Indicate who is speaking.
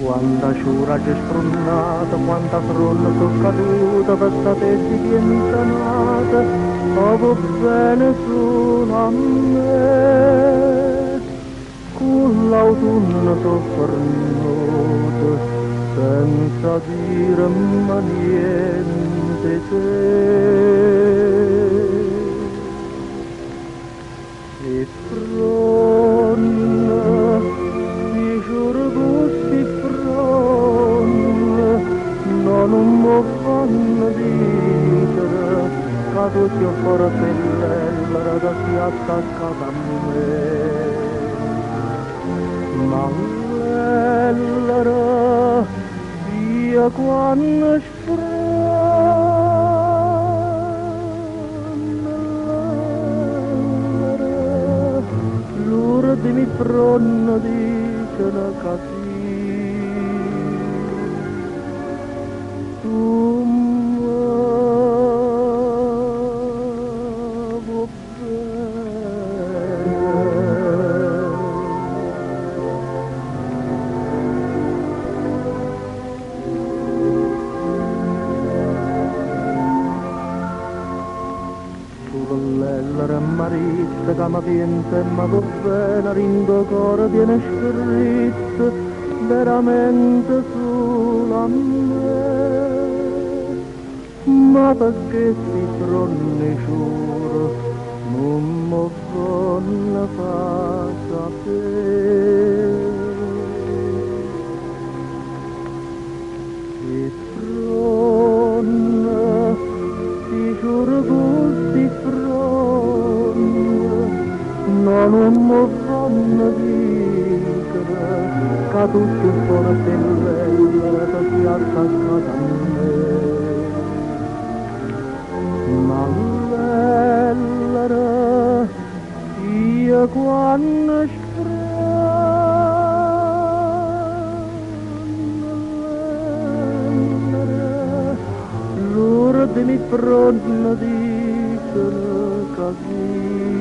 Speaker 1: Quanta sciura c'è spronnata, quanta fronda sono caduta per sta testa che è insanata, poco bene solo a me. Con l'autunno sono fornuto, senza dire ma niente te. E fronna, mi giuro questi fronna, non mi fanno dire che tu sia fortella da si attaccata a me. Ma l'ellera, via quando di mi fronna dicono così, tu m'avo bene. L'ellera marita che mi piente e mi va bene, rindo cuore viene scritto veramente sulla me. Ma perché si tronne giuro non mi voglio far sapere. E fronna, ti giuro così fronna, non mi fanno dire che tutto il cuore dell'ellera che si attaccata a me. Ma l'ellera, io quando l'ora di mi fronna dicono così.